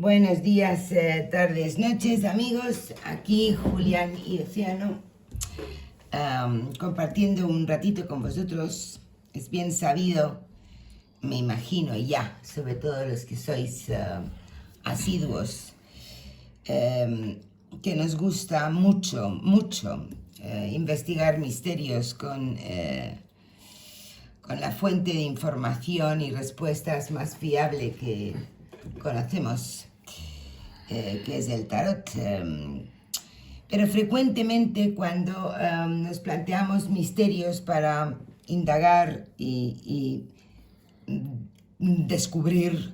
Buenos días, tardes, noches, amigos. Aquí Julián y Océano, compartiendo un ratito con vosotros. Es bien sabido, me imagino ya, sobre todo los que sois asiduos, que nos gusta mucho investigar misterios con la fuente de información y respuestas más fiable que conocemos, que es el tarot. Pero frecuentemente cuando nos planteamos misterios para indagar y descubrir,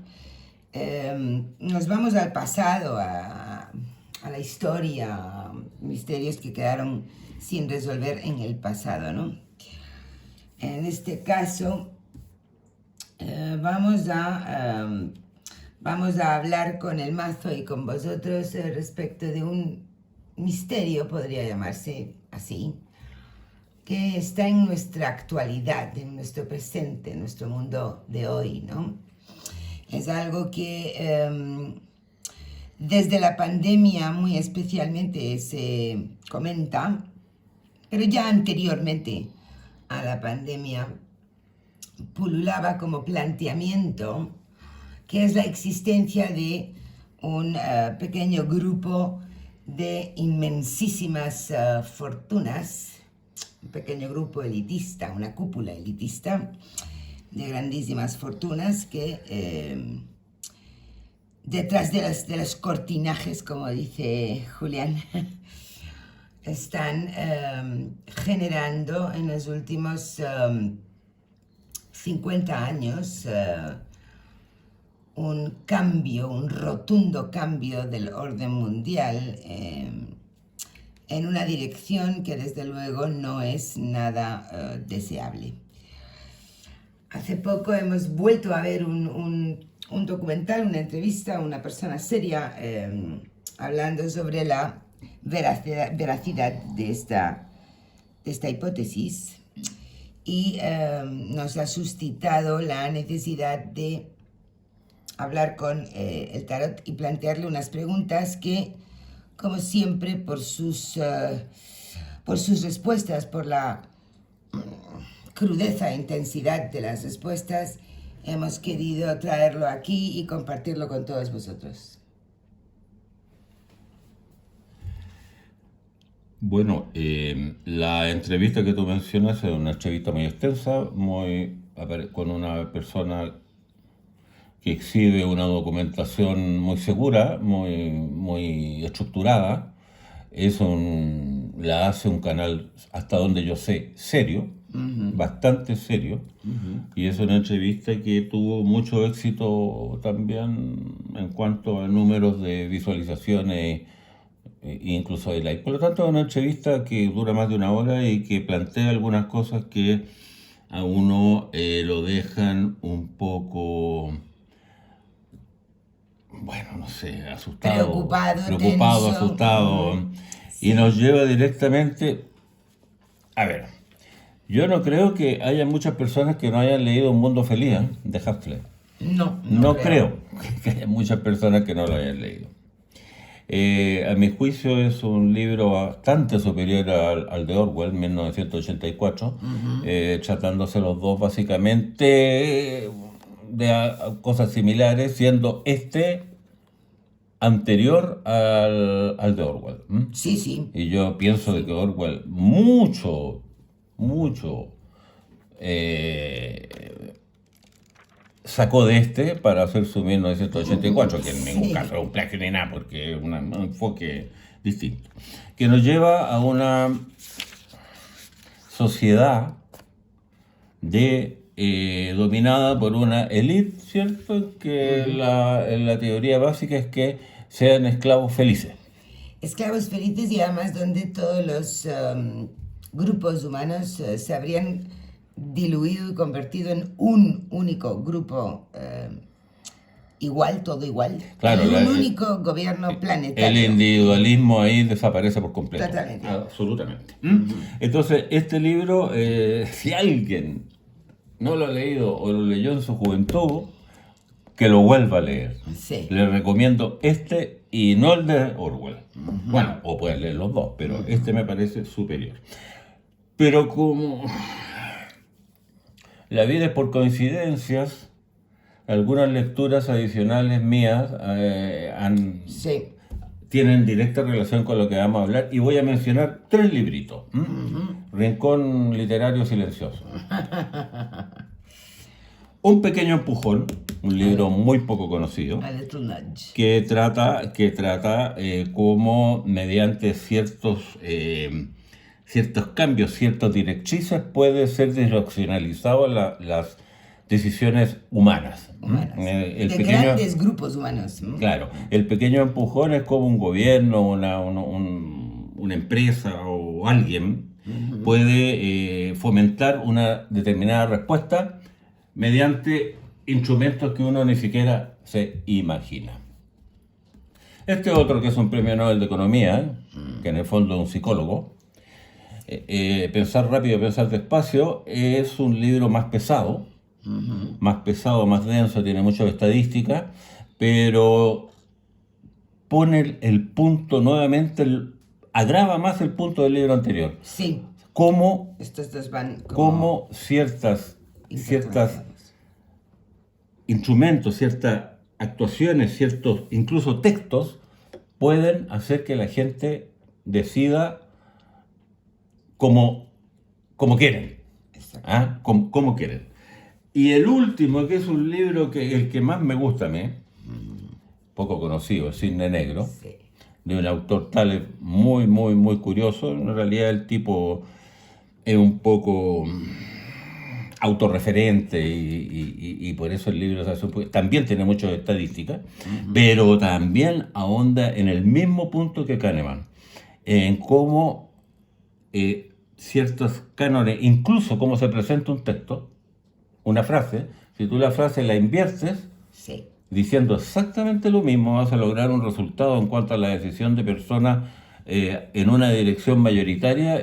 nos vamos al pasado, a la historia, misterios que quedaron sin resolver en el pasado, ¿no? En este caso, vamos a hablar con el mazo y con vosotros respecto de un misterio, podría llamarse así, que está en nuestra actualidad, en nuestro presente, en nuestro mundo de hoy, ¿no? Es algo que desde la pandemia muy especialmente se comenta, pero ya anteriormente a la pandemia pululaba como planteamiento, que es la existencia de un pequeño grupo de inmensísimas fortunas, un pequeño grupo elitista, una cúpula elitista de grandísimas fortunas que detrás de los cortinajes, como dice Julián, están generando en los últimos 50 años un cambio, un rotundo cambio del orden mundial en una dirección que desde luego no es nada deseable. Hace poco hemos vuelto a ver un documental, una entrevista a una persona seria hablando sobre la veracidad de esta hipótesis y nos ha suscitado la necesidad de hablar con el tarot y plantearle unas preguntas que, como siempre, por sus respuestas, por la crudeza e intensidad de las respuestas, hemos querido traerlo aquí y compartirlo con todos vosotros. Bueno, la entrevista que tú mencionas es una entrevista muy extensa, con una persona que exhibe una documentación muy segura, muy estructurada. La hace un canal, hasta donde yo sé, serio, bastante serio, y es una entrevista que tuvo mucho éxito también en cuanto a números de visualizaciones, incluso de like. Por lo tanto, es una entrevista que dura más de una hora y que plantea algunas cosas que a uno lo dejan un poco, bueno, no sé, preocupado, tenso, asustado, y nos lleva directamente. A ver, yo no creo que haya muchas personas que no hayan leído Un Mundo Feliz de Huxley. No creo que haya muchas personas que no lo hayan leído. A mi juicio es un libro bastante superior al de Orwell, 1984, tratándose los dos básicamente de cosas similares, siendo anterior al de Orwell. Sí. Y yo pienso de que Orwell mucho sacó de para hacer su 1984, que en ningún caso es un plagio ni nada, porque es un enfoque distinto, que nos lleva a una sociedad dominada por una élite, ¿cierto? Que la teoría básica es que sean esclavos felices. Esclavos felices, y además donde todos los grupos humanos se habrían diluido y convertido en un único grupo igual, todo igual, claro, en un único gobierno planetario. El individualismo ahí desaparece por completo. Totalmente. Absolutamente. Entonces, este libro, si alguien no lo ha leído o lo leyó en su juventud, que lo vuelva a leer. Sí. Le recomiendo este y no el de Orwell. Bueno, o puedes leer los dos, pero este me parece superior. Pero como la vida es por coincidencias, algunas lecturas adicionales mías Sí. tienen directa relación con lo que vamos a hablar y voy a mencionar 3 libritos. Rincón literario silencioso. Un pequeño empujón, un libro muy poco conocido, A Little Nudge. que trata cómo mediante ciertos cambios, ciertas directrices, puede ser direccionalizado las decisiones humanas. Grandes grupos humanos. Claro, el pequeño empujón es como un gobierno, una empresa o alguien puede fomentar una determinada respuesta mediante instrumentos que uno ni siquiera se imagina. Este otro, que es un premio Nobel de Economía, que en el fondo es un psicólogo, Pensar rápido, pensar despacio, es un libro más pesado, más denso, tiene mucha estadística, pero pone el punto nuevamente, agrava más el punto del libro anterior. Sí. Cómo, Estos dos van cómo ciertas instrumentos, ciertas actuaciones, ciertos incluso textos pueden hacer que la gente decida como quieren. ¿Ah? Como quieren. Y el último, que es un libro el que más me gusta a mí, poco conocido, El Cisne Negro, sí, de un autor tal muy, muy, muy curioso. En realidad el tipo es un poco autorreferente y por eso el libro también tiene muchas estadísticas, pero también ahonda en el mismo punto que Kahneman, en cómo ciertos cánones, incluso cómo se presenta un texto, una frase, si tú la frase la inviertes, sí, diciendo exactamente lo mismo, vas a lograr un resultado en cuanto a la decisión de personas en una dirección mayoritaria,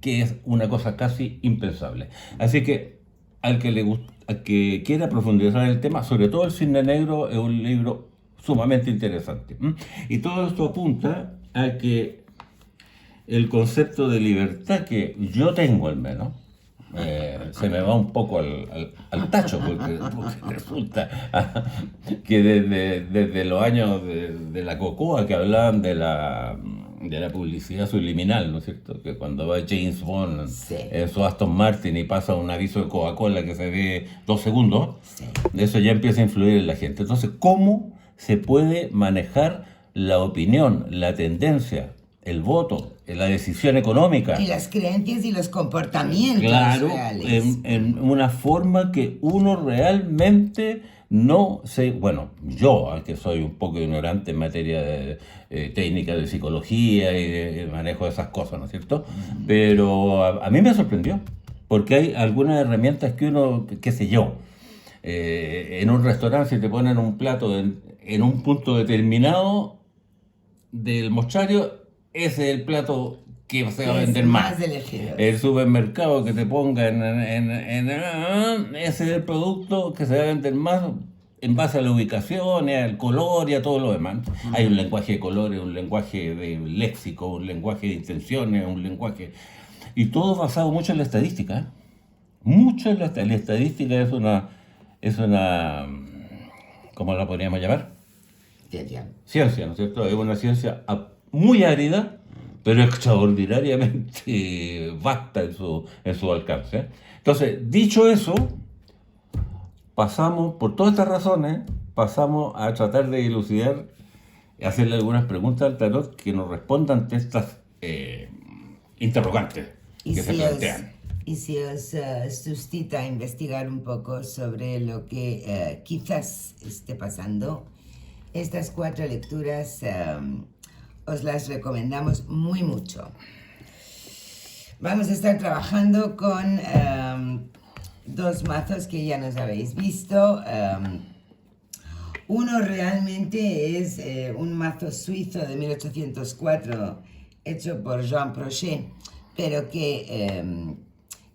que es una cosa casi impensable. Así que al que quiera profundizar en el tema, sobre todo El Cisne Negro, es un libro sumamente interesante. Y todo esto apunta a que el concepto de libertad que yo tengo, al menos, se me va un poco al tacho, porque resulta que desde los años de la Cocoa, que hablaban de la publicidad subliminal, ¿no es cierto? Que cuando va James Bond en su Aston Martin y pasa un aviso de Coca-Cola que se ve 2 segundos, eso ya empieza a influir en la gente. Entonces, ¿cómo se puede manejar la opinión, la tendencia, el voto, la decisión económica? Y las creencias y los comportamientos reales. En una forma que uno realmente no se... Bueno, yo, que soy un poco ignorante en materia de técnica de psicología y de manejo de esas cosas, ¿no es cierto? Pero a mí me sorprendió, porque hay algunas herramientas que uno, qué sé yo, en un restaurante, si te ponen un plato en un punto determinado del mostrario, ese es el plato que se va a vender más. El supermercado que te ponga ese es el producto que se va a vender más en base a la ubicación, al color y a todo lo demás. Hay un lenguaje de colores, un lenguaje de léxico, un lenguaje de intenciones, un lenguaje... Y todo basado mucho en la estadística. Mucho en la estadística es una... ¿Cómo la podríamos llamar? Ciencia, ¿no es cierto? Es una ciencia muy árida, pero extraordinariamente vasta en su alcance. Entonces, dicho eso, pasamos, por todas estas razones, pasamos a tratar de dilucidar y hacerle algunas preguntas al tarot que nos respondan ante estas interrogantes que se plantean. Y si os suscita a investigar un poco sobre lo que quizás esté pasando, estas 4 lecturas os las recomendamos muy mucho. Vamos a estar trabajando con 2 mazos que ya nos habéis visto. Uno realmente es un mazo suizo de 1804 hecho por Jean Prochet, pero que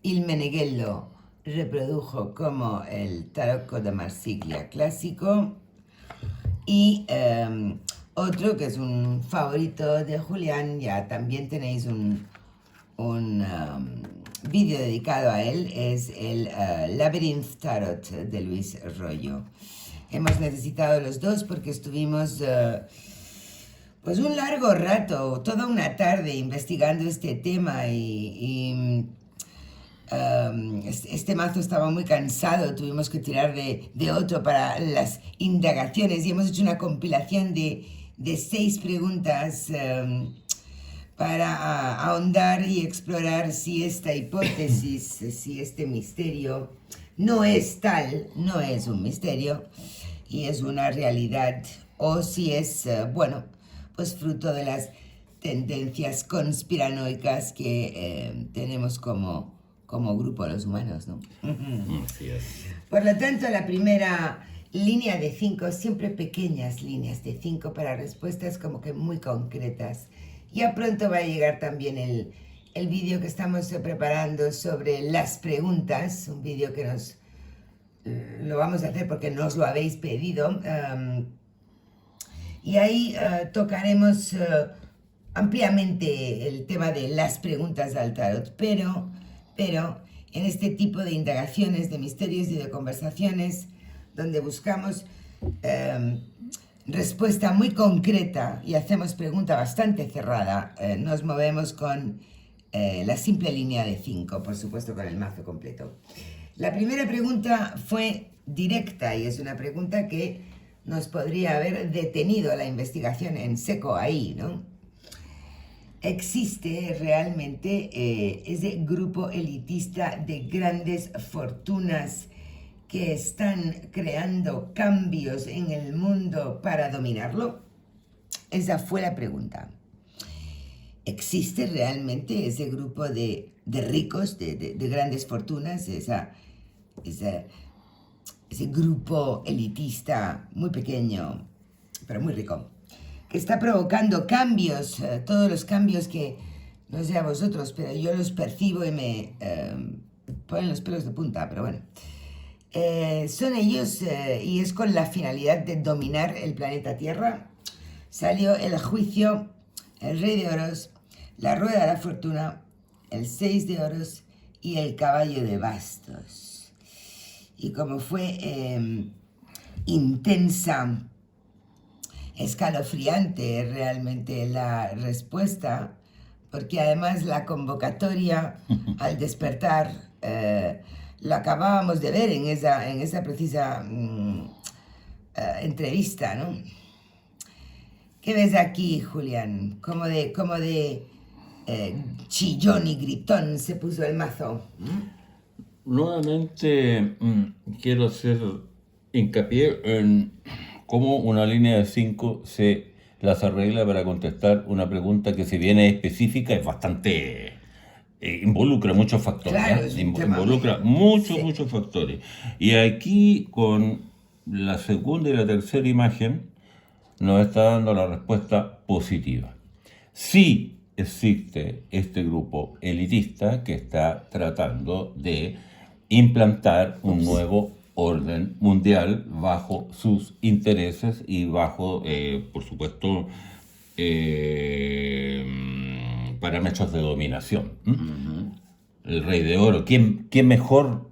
Il Meneghello reprodujo como el Tarot de Marsiglia clásico, y otro que es un favorito de Julián, ya también tenéis un vídeo dedicado a él, es el Labyrinth Tarot de Luis Royo. Hemos necesitado los dos porque estuvimos pues un largo rato, toda una tarde investigando este tema y este mazo estaba muy cansado, tuvimos que tirar de otro para las indagaciones y hemos hecho una compilación de 6 preguntas para ahondar y explorar si esta hipótesis, si este misterio no es tal, no es un misterio y es una realidad, o si es, bueno, pues fruto de las tendencias conspiranoicas que tenemos como grupo los humanos, ¿no? Así es. Por lo tanto, la primera línea de 5, siempre pequeñas líneas de 5 para respuestas como que muy concretas. Ya pronto va a llegar también el vídeo que estamos preparando sobre las preguntas, un vídeo que lo vamos a hacer porque nos lo habéis pedido. Y ahí tocaremos ampliamente el tema de las preguntas al tarot, pero en este tipo de indagaciones, de misterios y de conversaciones, donde buscamos respuesta muy concreta y hacemos pregunta bastante cerrada, nos movemos con la simple línea de 5, por supuesto con el mazo completo. La primera pregunta fue directa y es una pregunta que nos podría haber detenido la investigación en seco ahí, ¿no? ¿Existe realmente ese grupo elitista de grandes fortunas que están creando cambios en el mundo para dominarlo? Esa fue la pregunta. ¿Existe realmente ese grupo de ricos, de grandes fortunas, ese grupo elitista muy pequeño, pero muy rico, que está provocando cambios, todos los cambios que, no sé a vosotros, pero yo los percibo y me ponen los pelos de punta, pero bueno. Son ellos y es con la finalidad de dominar el planeta Tierra. Salió el juicio, el rey de oros, la rueda de la fortuna, el 6 de oros y el caballo de bastos. Y como fue intensa, escalofriante realmente la respuesta, porque además la convocatoria al despertar lo acabábamos de ver en esa precisa entrevista, ¿no? ¿Qué ves aquí, Julián? Como de chillón y gritón se puso el mazo. Nuevamente quiero hacer hincapié en cómo una línea de 5 se las arregla para contestar una pregunta que, si bien es específica, es bastante... involucra muchos factores. Claro, involucra muchos factores. Y aquí, con la segunda y la tercera imagen, nos está dando la respuesta positiva. Sí existe este grupo elitista que está tratando de implantar un nuevo orden mundial bajo sus intereses y bajo, por supuesto, parámetros de dominación. El rey de oro, ¿qué mejor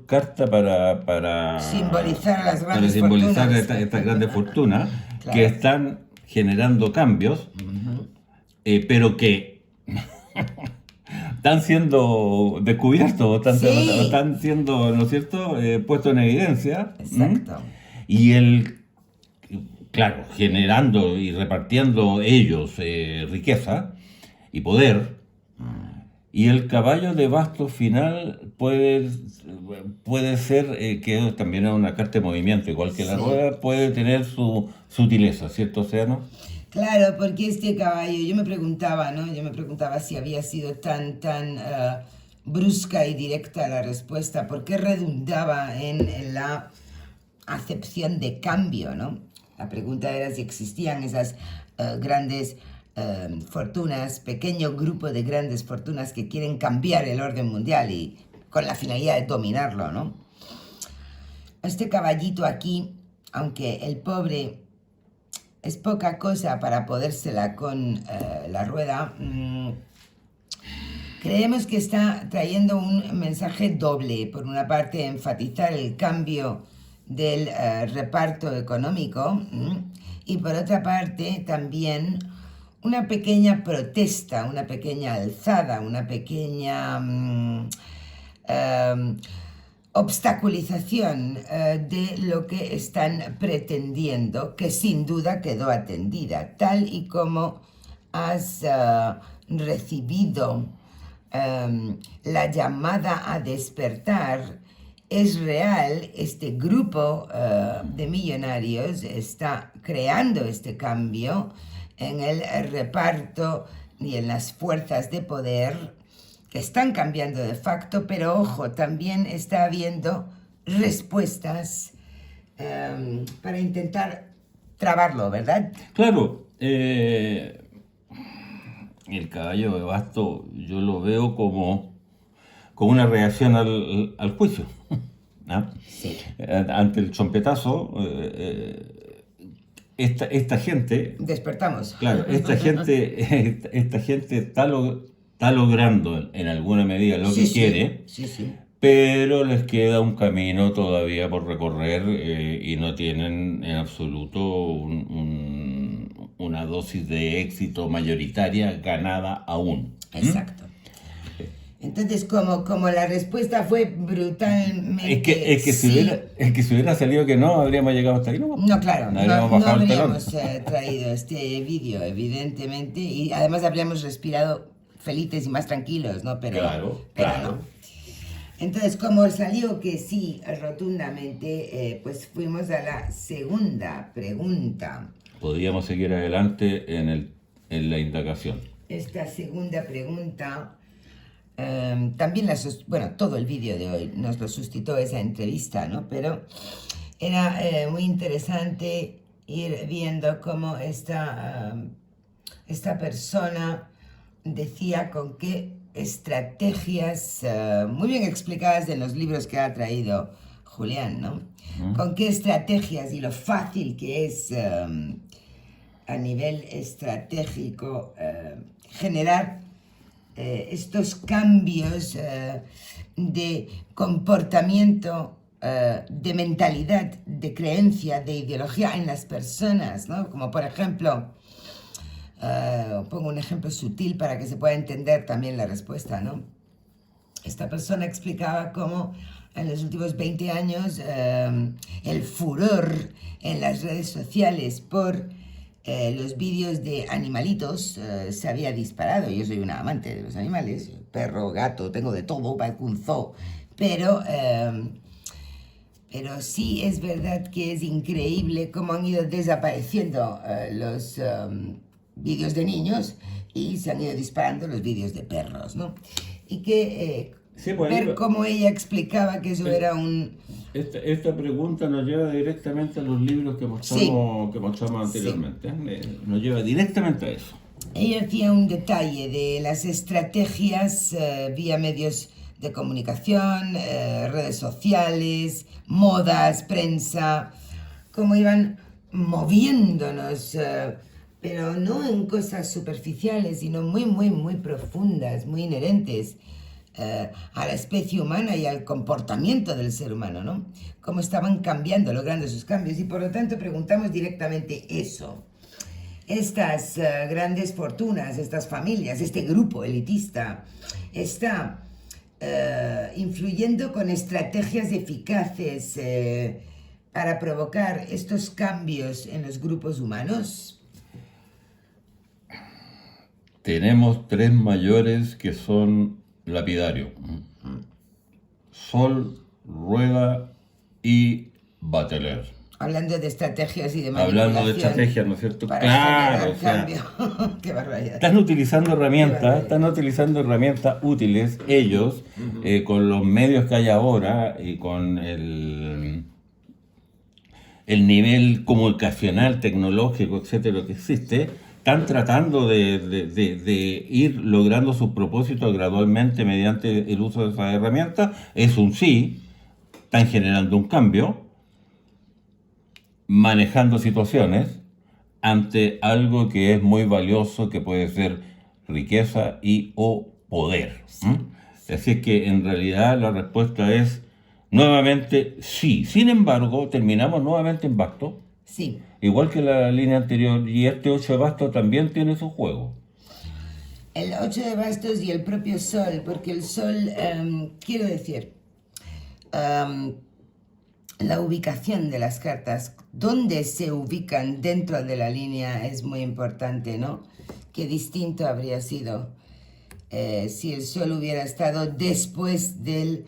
carta para simbolizar las para grandes simbolizar fortunas? estas grandes fortunas Claro. que están generando cambios, pero que están siendo descubiertos, están siendo, ¿no es cierto?, puestos en evidencia. Exacto. Y claro, generando y repartiendo ellos riqueza y poder. Y el caballo de bastos final puede ser, que también es una carta de movimiento, igual que la rueda, puede tener su sutileza, ¿cierto, Océano? Claro, porque este caballo, yo me preguntaba, ¿no? Yo me preguntaba si había sido tan brusca y directa la respuesta, porque redundaba en la acepción de cambio, ¿no? La pregunta era si existían esas grandes fortunas, pequeño grupo de grandes fortunas que quieren cambiar el orden mundial, y con la finalidad de dominarlo, ¿no? Este caballito aquí, aunque el pobre es poca cosa para podérsela con la rueda, creemos que está trayendo un mensaje doble. Por una parte, enfatizar el cambio del reparto económico y por otra parte también una pequeña protesta, una pequeña alzada, una pequeña obstaculización de lo que están pretendiendo, que sin duda quedó atendida, tal y como has recibido la llamada a despertar. Es real, este grupo de millonarios está creando este cambio en el reparto y en las fuerzas de poder que están cambiando de facto, pero ojo, también está habiendo respuestas para intentar trabarlo, ¿verdad? Claro, el caballo de basto yo lo veo como una reacción al juicio. ¿Ah? Sí. Ante el chompetazo, esta gente... Despertamos. Claro, esta gente está logrando en alguna medida lo que quiere, sí. pero les queda un camino todavía por recorrer y no tienen en absoluto una dosis de éxito mayoritaria ganada aún. Exacto. Entonces, como la respuesta fue brutalmente... Es que si hubiera salido que no, habríamos llegado hasta ahí, ¿no? No, claro, no habríamos telón. traído este vídeo, evidentemente, y además habríamos respirado felices y más tranquilos, ¿no? Pero no. Entonces, como salió que sí, rotundamente, pues fuimos a la segunda pregunta. Podríamos seguir adelante en la indagación. Esta segunda pregunta... también todo el vídeo de hoy nos lo suscitó esa entrevista, ¿no? Pero era muy interesante ir viendo cómo esta persona decía con qué estrategias, muy bien explicadas en los libros que ha traído Julián, ¿no? Con qué estrategias y lo fácil que es a nivel estratégico generar estos cambios de comportamiento, de mentalidad, de creencia, de ideología en las personas, ¿no? Como por ejemplo, pongo un ejemplo sutil para que se pueda entender también la respuesta, ¿no? Esta persona explicaba cómo en los últimos 20 años el furor en las redes sociales por los vídeos de animalitos se había disparado. Yo soy una amante de los animales, perro, gato, tengo de todo, parezco un zoo, pero sí es verdad que es increíble cómo han ido desapareciendo los vídeos de niños y se han ido disparando los vídeos de perros, ¿no? Y que ver cómo ella explicaba que eso era un... Esta pregunta nos lleva directamente a los libros que mostramos anteriormente. Nos lleva directamente a eso. Ella hacía un detalle de las estrategias vía medios de comunicación, redes sociales, modas, prensa, cómo iban moviéndonos, pero no en cosas superficiales, sino muy, muy, muy profundas, muy inherentes a la especie humana y al comportamiento del ser humano, ¿no? Cómo estaban cambiando, logrando esos cambios. Y por lo tanto preguntamos directamente eso. Estas grandes fortunas, estas familias, este grupo elitista, está influyendo con estrategias eficaces para provocar estos cambios en los grupos humanos. Tenemos 3 mayores que son lapidarios: Sol, Rueda y Bateleur. Hablando de estrategias y de manipulación. Hablando de estrategias, ¿no es cierto? Claro, cambio. Qué barbaridad. Están utilizando herramientas útiles ellos, con los medios que hay ahora y con el nivel comunicacional, tecnológico, etcétera, que existe, están tratando de ir logrando sus propósitos gradualmente mediante el uso de esas herramientas. Es un sí, están generando un cambio, manejando situaciones ante algo que es muy valioso, que puede ser riqueza y o poder. Así que en realidad la respuesta es nuevamente sí. Sin embargo, terminamos nuevamente en basto. Sí. Igual que la línea anterior, y este 8 de bastos también tiene su juego. El 8 de bastos y el propio sol, porque el sol, quiero decir, la ubicación de las cartas, dónde se ubican dentro de la línea es muy importante, ¿no? Qué distinto habría sido si el sol hubiera estado después del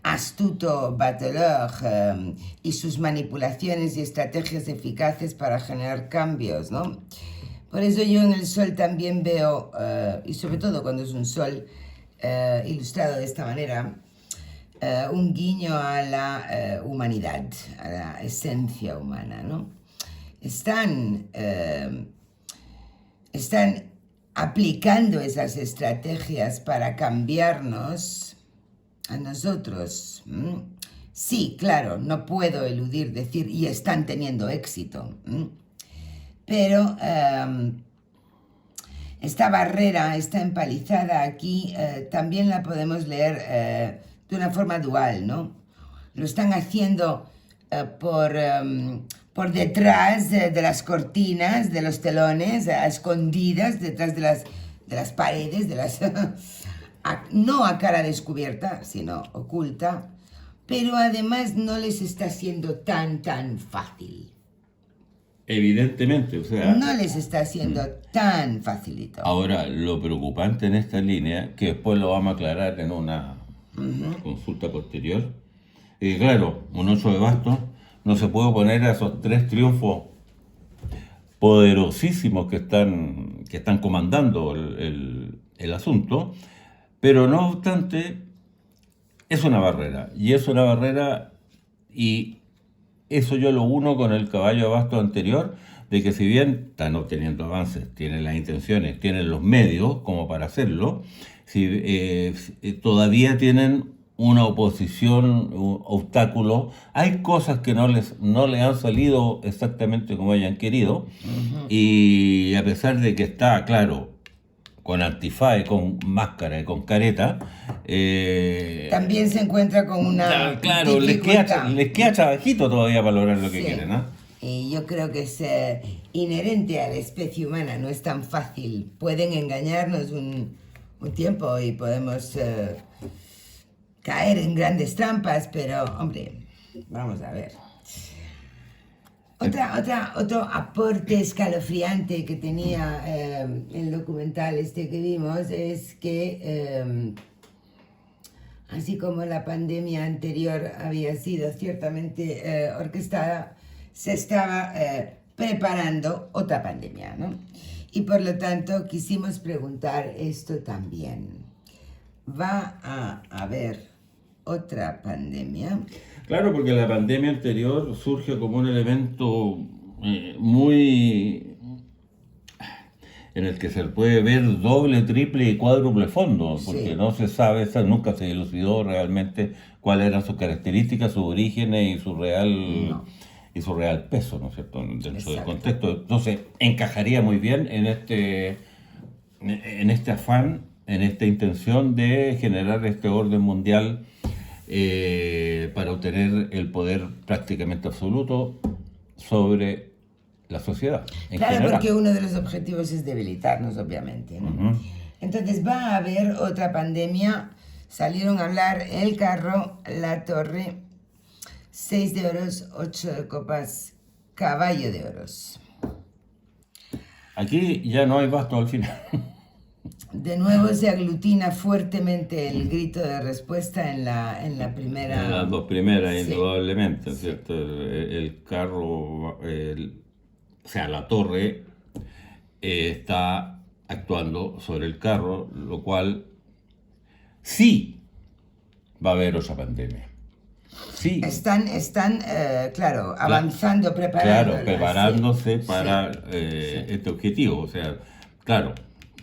astuto bateleur y sus manipulaciones y estrategias eficaces para generar cambios, ¿no? Por eso yo en el sol también veo, y sobre todo cuando es un sol ilustrado de esta manera, un guiño a la humanidad, a la esencia humana, ¿no? Están aplicando esas estrategias para cambiarnos a nosotros. Sí, claro, no puedo eludir decir, y están teniendo éxito. Pero esta barrera, esta empalizada aquí, también la podemos leer de una forma dual, ¿no? Lo están haciendo por detrás de las cortinas, de los telones, a escondidas, detrás de las paredes, no a cara descubierta, sino oculta, pero además no les está siendo tan fácil. Evidentemente, o sea... No les está siendo tan facilito. Ahora, lo preocupante en esta línea, que después lo vamos a aclarar en una consulta posterior, claro, un 8 de bastos no se puede oponer a esos 3 triunfos poderosísimos que están comandando el asunto, pero no obstante, es una barrera, y eso yo lo uno con el caballo de bastos anterior, de que si bien están obteniendo avances, tienen las intenciones, tienen los medios como para hacerlo, todavía tienen una oposición, un obstáculo. Hay cosas que no les han salido exactamente como hayan querido, y a pesar de que está, claro, con antifaz, con máscara y con careta, también se encuentra con una claro, les queda trabajito todavía para lograr lo que quieren, ¿no? Y yo creo que es inherente a la especie humana, no es tan fácil. Pueden engañarnos un tiempo y podemos caer en grandes trampas, pero, hombre, vamos a ver. Otro aporte escalofriante que tenía el documental que vimos es que, así como la pandemia anterior había sido ciertamente orquestada, se estaba preparando otra pandemia, ¿no? Y por lo tanto quisimos preguntar esto también. ¿Va a haber otra pandemia? Claro, porque la pandemia anterior surge como un elemento muy... en el que se puede ver doble, triple y cuádruple fondo, porque no se sabe, nunca se dilucidó realmente cuáles eran sus características, sus orígenes y su real peso, ¿no es cierto?, dentro del contexto. Entonces, encajaría muy bien en este afán, en esta intención de generar este orden mundial para obtener el poder prácticamente absoluto sobre la sociedad. Claro, general. porque uno de los objetivos es debilitarnos, obviamente, ¿no? Entonces va a haber otra pandemia. Salieron a hablar el carro, la torre, 6 de oros, 8 de copas, caballo de oros. Aquí ya no hay basto al final. De nuevo se aglutina fuertemente el grito de respuesta en la primera. En las dos primeras, indudablemente, ¿cierto? El carro, o sea, la torre está actuando sobre el carro, lo cual sí va a haber otra pandemia. Sí. Están claro, avanzando, preparándose para este objetivo. O sea, claro,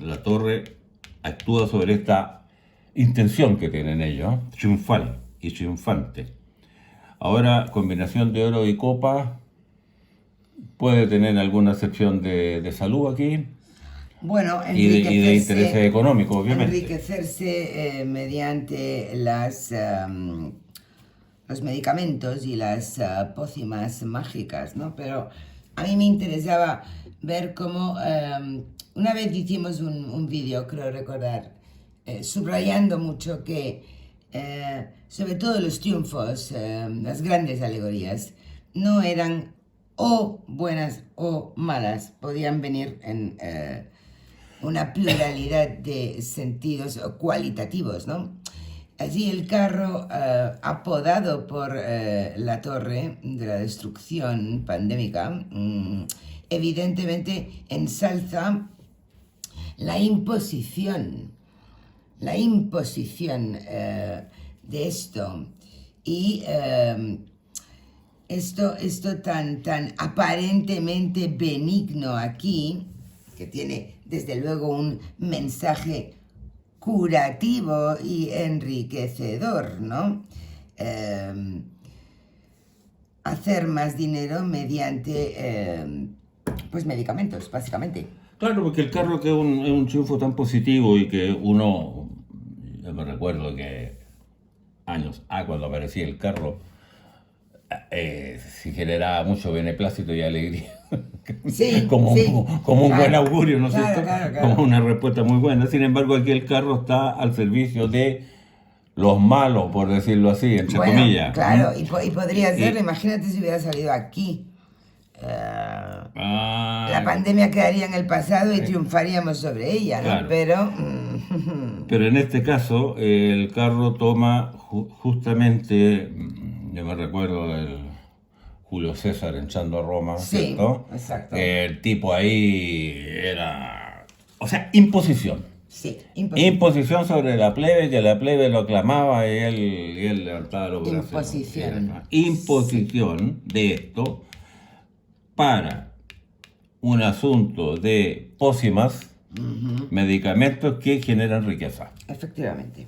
la torre actúa sobre esta intención que tienen ellos, triunfal y triunfante. Ahora, combinación de oro y copa, puede tener alguna sección de salud aquí. Bueno, y de intereses económicos, obviamente. Enriquecerse mediante los medicamentos y las pócimas mágicas, ¿no? Pero a mí me interesaba ver cómo una vez hicimos un vídeo, creo recordar, subrayando mucho que sobre todo los triunfos, las grandes alegorías, no eran o buenas o malas, podían venir en una pluralidad de sentidos cualitativos, ¿no? Así el carro, apodado por la torre de la destrucción pandémica, evidentemente ensalza la imposición de esto. Y esto tan aparentemente benigno aquí, que tiene desde luego un mensaje curativo y enriquecedor, ¿no? Hacer más dinero mediante pues medicamentos, básicamente. Claro, porque el carro que es un triunfo tan positivo y que uno, yo me recuerdo que años cuando aparecía el carro, se generaba mucho beneplácito y alegría. Sí, como un buen augurio, ¿no es cierto? Claro. Como una respuesta muy buena. Sin embargo, aquí el carro está al servicio de los malos, por decirlo así, entre comillas. Claro, y podría ser, imagínate si hubiera salido aquí. La pandemia quedaría en el pasado y triunfaríamos sobre ella, ¿no? Claro. Pero en este caso, el carro toma justamente, yo me recuerdo del Julio César entrando a Roma, ¿cierto? Exacto. El tipo ahí era, o sea, imposición. Sí, imposición sobre la plebe, que la plebe lo aclamaba y él levantaba los brazos. Imposición de esto para un asunto de pócimas, medicamentos que generan riqueza. Efectivamente.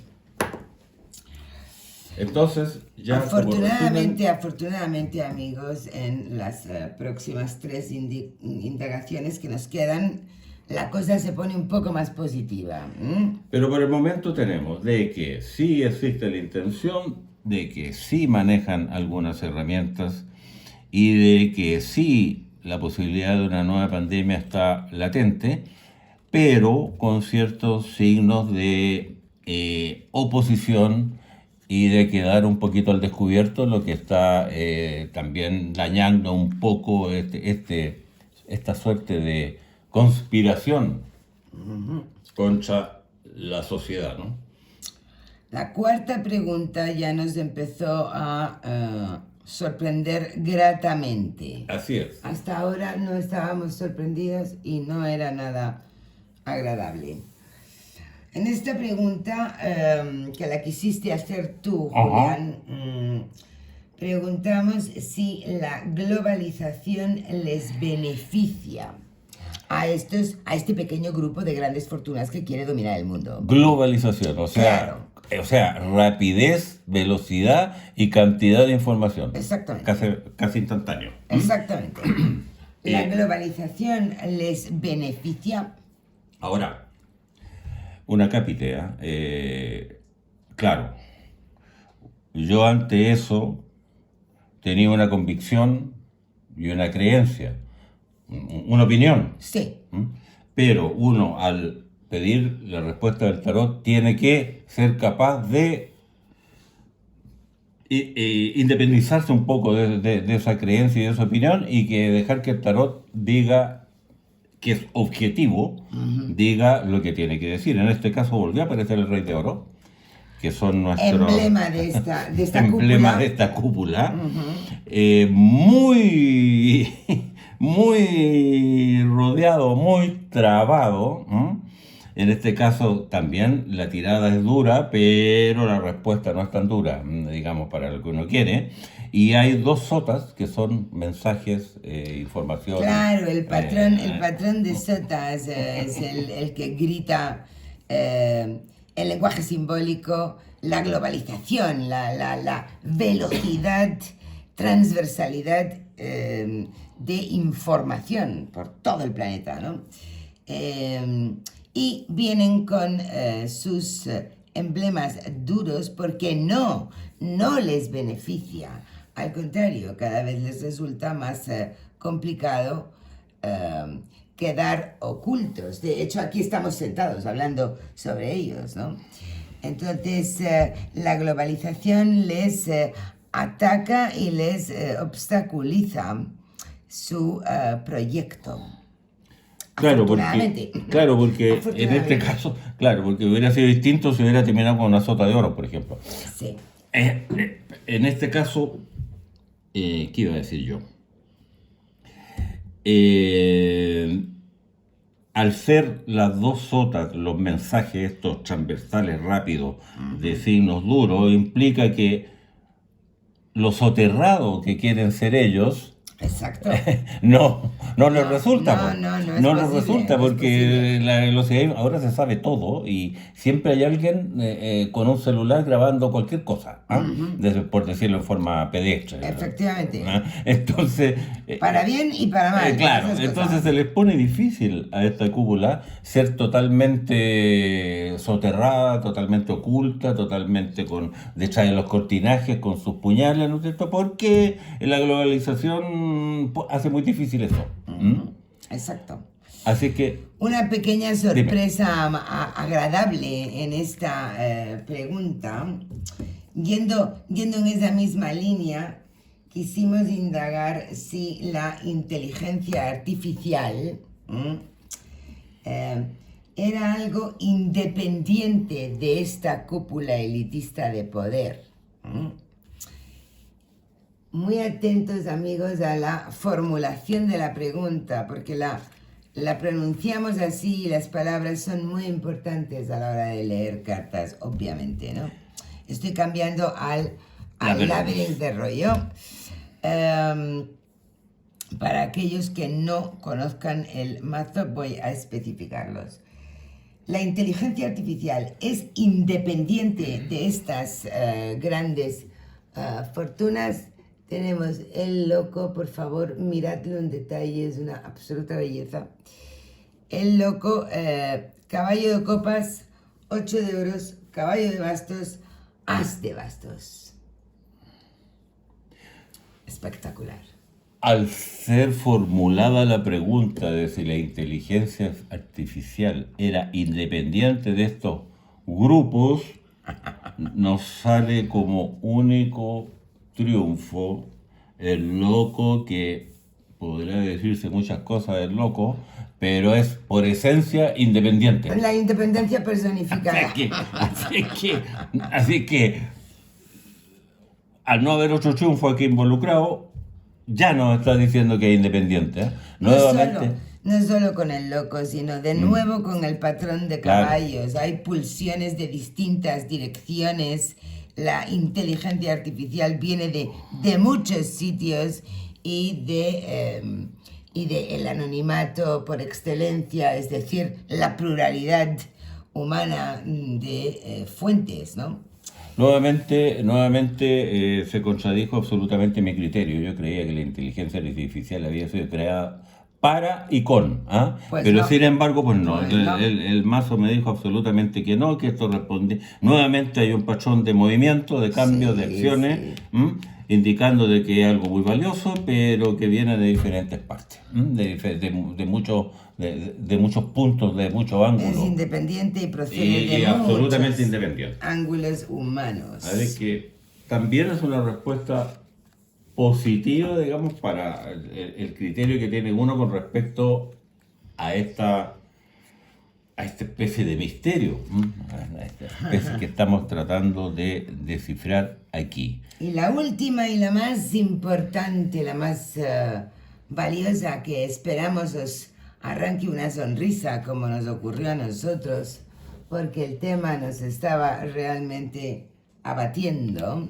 Entonces, ya afortunadamente, amigos, en las próximas 3 indagaciones que nos quedan, la cosa se pone un poco más positiva. Pero por el momento tenemos de que sí existe la intención, de que sí manejan algunas herramientas y de que sí la posibilidad de una nueva pandemia está latente, pero con ciertos signos de oposición y de quedar un poquito al descubierto, lo que está también dañando un poco esta suerte de conspiración contra la sociedad, ¿no? La cuarta pregunta ya nos empezó a sorprender gratamente. Así es. Hasta ahora no estábamos sorprendidos y no era nada agradable. En esta pregunta, que la quisiste hacer tú, Julián, preguntamos si la globalización les beneficia a este pequeño grupo de grandes fortunas que quiere dominar el mundo. Globalización, o sea, rapidez, velocidad y cantidad de información. Exactamente. Casi instantáneo. Exactamente. ¿La globalización les beneficia? Ahora, una capitea, claro, yo ante eso tenía una convicción y una creencia, una opinión. Sí. Pero uno, al pedir la respuesta del tarot, tiene que ser capaz de independizarse un poco de esa creencia y de esa opinión y que dejar que el tarot diga que es objetivo, diga lo que tiene que decir. En este caso volvió a aparecer el Rey de Oro, que son nuestros emblema de esta emblema cúpula. De esta cúpula, muy rodeado, muy trabado En este caso también la tirada es dura, pero la respuesta no es tan dura, digamos, para lo que uno quiere. Y hay dos sotas que son mensajes, información. Claro, el patrón de sotas es el que grita el lenguaje simbólico, la globalización, la velocidad, transversalidad de información por todo el planeta, ¿no? Y vienen con sus emblemas duros porque no les beneficia. Al contrario, cada vez les resulta más complicado quedar ocultos. De hecho, aquí estamos sentados hablando sobre ellos, ¿no? Entonces, la globalización les ataca y les obstaculiza su proyecto. Claro, porque en este caso, porque hubiera sido distinto si hubiera terminado con una sota de oro, por ejemplo. Sí. En este caso, ¿qué iba a decir yo? Al ser las dos sotas, los mensajes estos transversales rápidos de signos duros, implica que lo soterrado que quieren ser ellos, exacto, no les resulta. No les resulta porque es la velocidad, ahora se sabe todo y siempre hay alguien con un celular grabando cualquier cosa, por decirlo en forma pedestre. Efectivamente. Entonces, para bien y para mal. Claro, entonces se les pone difícil a esta cúpula ser totalmente soterrada, totalmente oculta, totalmente detrás de los cortinajes, con sus puñales, ¿no es cierto? Porque la globalización hace muy difícil eso. Exacto. Así que... Una pequeña sorpresa agradable en esta pregunta. Yendo en esa misma línea, quisimos indagar si la inteligencia artificial era algo independiente de esta cúpula elitista de poder. Muy atentos, amigos, a la formulación de la pregunta, porque la pronunciamos así y las palabras son muy importantes a la hora de leer cartas, obviamente, ¿no? Estoy cambiando al laberinto de rollo. Para aquellos que no conozcan el mazo, voy a especificarlos. La inteligencia artificial es independiente de estas grandes fortunas. Tenemos el loco, por favor, miradlo en detalle, es una absoluta belleza. El loco, caballo de copas, 8 de oros, caballo de bastos, as de bastos. Espectacular. Al ser formulada la pregunta de si la inteligencia artificial era independiente de estos grupos, nos sale como único triunfo el loco, que podrá decirse muchas cosas del loco, pero es por esencia independiente. La independencia personificada. Así que al no haber otro triunfo aquí involucrado, ya nos está diciendo que es independiente. Nuevamente. No solo con el loco, sino de nuevo con el patrón de caballos. Claro. Hay pulsiones de distintas direcciones. La inteligencia artificial viene de muchos sitios y de el anonimato por excelencia, es decir, la pluralidad humana de fuentes, ¿no? Nuevamente se contradijo absolutamente mi criterio. Yo creía que la inteligencia artificial había sido creada para y con, pues pero no. Sin embargo, pues no, el mazo me dijo absolutamente que no, que esto responde. Nuevamente hay un patrón de movimiento, de cambio, de acciones, indicando de que es algo muy valioso, pero que viene de diferentes partes, de muchos puntos, de muchos ángulos. Es independiente y procede de absolutamente independiente. Ángulos humanos. Así que también es una respuesta positiva, digamos, para el criterio que tiene uno con respecto a esta especie de misterio, a esta especie que estamos tratando de descifrar aquí. Y la última y la más importante, la más valiosa, que esperamos os arranque una sonrisa como nos ocurrió a nosotros, porque el tema nos estaba realmente abatiendo,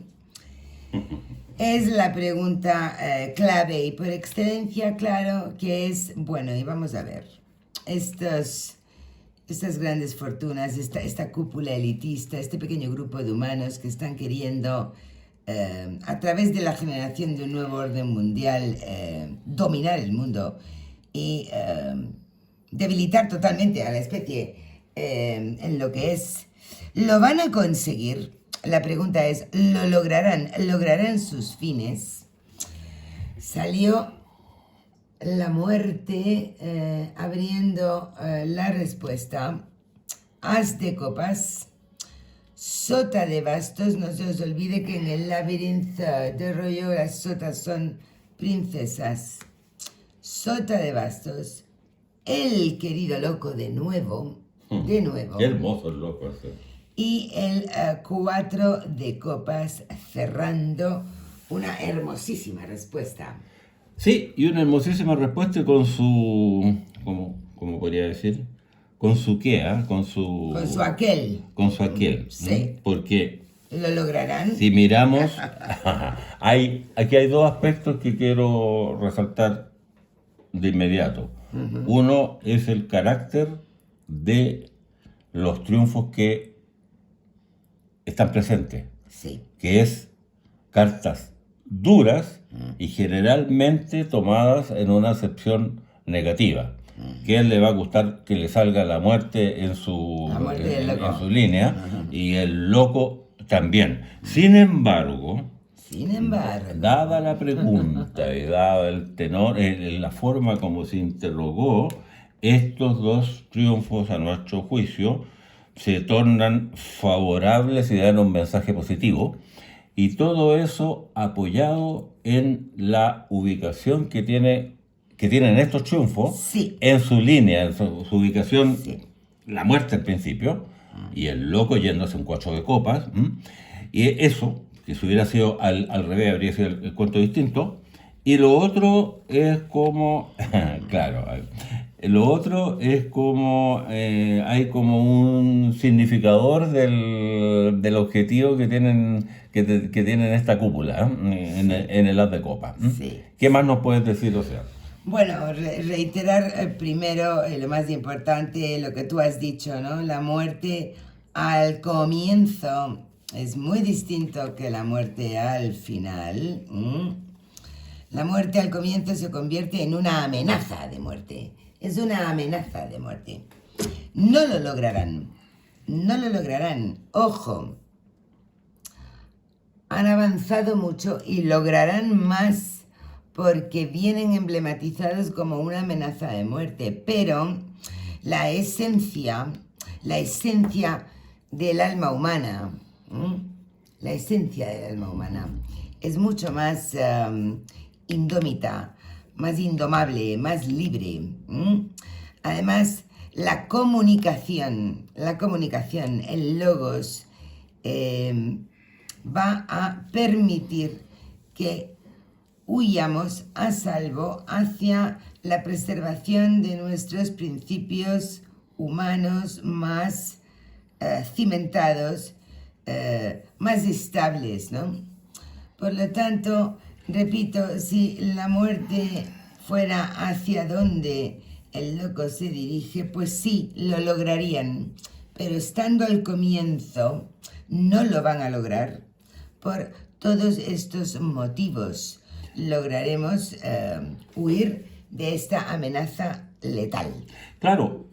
es la pregunta clave y por excelencia, claro, que es, bueno, y vamos a ver, estas grandes fortunas, esta cúpula elitista, este pequeño grupo de humanos que están queriendo, a través de la generación de un nuevo orden mundial, dominar el mundo y debilitar totalmente a la especie en lo que es. ¿Lo van a conseguir? La pregunta es, ¿lo lograrán? ¿Lograrán sus fines? Salió la muerte abriendo la respuesta. As de copas, sota de bastos. No se os olvide que en el laberinto de rollo las sotas son princesas. Sota de bastos, el querido loco de nuevo. Qué hermoso el loco ese. Y el 4 de copas cerrando una hermosísima respuesta. Sí, y una hermosísima respuesta con su, ¿cómo podría decir? Con su qué, con su aquel. Con su aquel. Sí. Porque ¿Lo lograrán? si miramos, aquí hay dos aspectos que quiero resaltar de inmediato. Uno es el carácter de los triunfos que están presentes, sí, que es cartas duras y generalmente tomadas en una acepción negativa. Que a él le va a gustar que le salga la muerte en su línea y el loco también. Sin embargo, dada la pregunta y dada el tenor, la forma como se interrogó, estos dos triunfos a nuestro juicio se tornan favorables y dan un mensaje positivo, y todo eso apoyado en la ubicación que tienen estos triunfos, sí, en su línea, en su ubicación, sí, la muerte al principio, y el loco yéndose un 4 de copas, y eso, que si hubiera sido al revés, habría sido el cuento distinto. Y lo otro es como, claro, lo otro es como, hay como un significador del objetivo que tienen esta cúpula, en el as de copa. Sí. ¿Qué más nos puedes decir, o sea? Bueno, reiterar primero lo más importante, lo que tú has dicho, ¿no? La muerte al comienzo es muy distinto que la muerte al final. La muerte al comienzo se convierte en una amenaza de muerte. Es una amenaza de muerte. No lo lograrán. No lo lograrán. Ojo. Han avanzado mucho y lograrán más porque vienen emblematizados como una amenaza de muerte. Pero la esencia del alma humana, la esencia del alma humana es mucho más indómita, más indomable, más libre. Además, la comunicación, el logos, va a permitir que huyamos a salvo hacia la preservación de nuestros principios humanos más cimentados, más estables, ¿no? Por lo tanto, repito, si la muerte fuera hacia donde el loco se dirige, pues sí, lo lograrían. Pero estando al comienzo, no lo van a lograr por todos estos motivos. Lograremos huir de esta amenaza letal. Claro,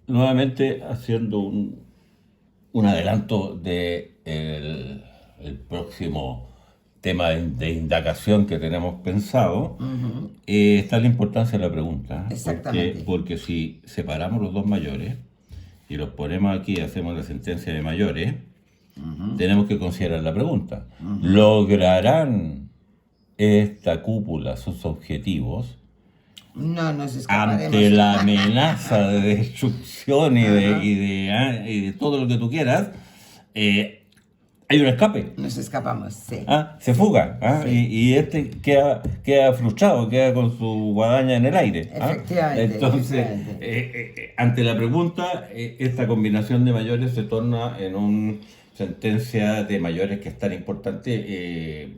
nuevamente haciendo un adelanto de el próximo tema de indagación que tenemos pensado, está la importancia de la pregunta. Exactamente. Porque si separamos los dos mayores y los ponemos aquí y hacemos la sentencia de mayores, tenemos que considerar la pregunta. ¿Lograrán esta cúpula sus objetivos? No nos escaparemos. Ante la amenaza de destrucción y de todo lo que tú quieras, Hay un escape. Nos escapamos, sí. Se fuga. Sí. Y este queda frustrado, queda con su guadaña en el aire. Efectivamente. Entonces, ante la pregunta, esta combinación de mayores se torna en una sentencia de mayores que es tan importante,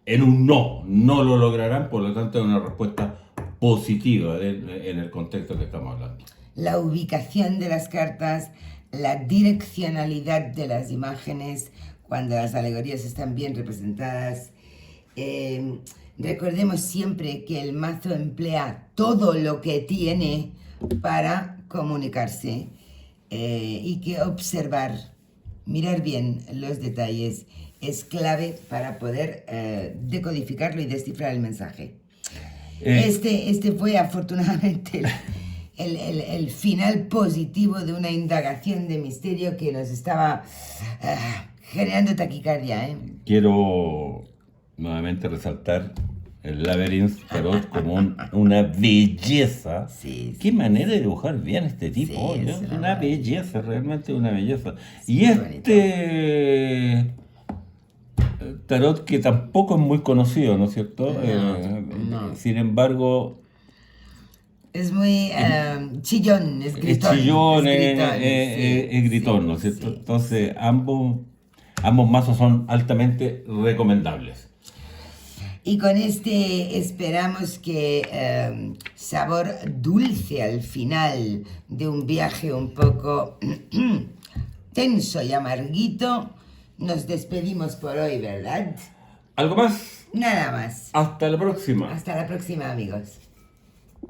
en un no. No lo lograrán, por lo tanto, es una respuesta positiva en el contexto que estamos hablando. La ubicación de las cartas, la direccionalidad de las imágenes, cuando las alegorías están bien representadas. Recordemos siempre que el mazo emplea todo lo que tiene para comunicarse y que observar, mirar bien los detalles es clave para poder decodificarlo y descifrar el mensaje. Este fue afortunadamente el final positivo de una indagación de misterio que nos estaba generando taquicardia. Quiero nuevamente resaltar el Labyrinth Tarot como una belleza. Sí, Qué manera de dibujar bien este tipo. Sí, es una belleza, realmente una belleza. Sí, y este tarot que tampoco es muy conocido, ¿no es cierto? No. Sin embargo, es muy chillón, es gritón. Es gritón, ¿no es cierto? Sí. Entonces, ambos mazos son altamente recomendables. Y con este esperamos que sabor dulce al final de un viaje un poco tenso y amarguito, nos despedimos por hoy, ¿verdad? ¿Algo más? Nada más. Hasta la próxima. Hasta la próxima, amigos.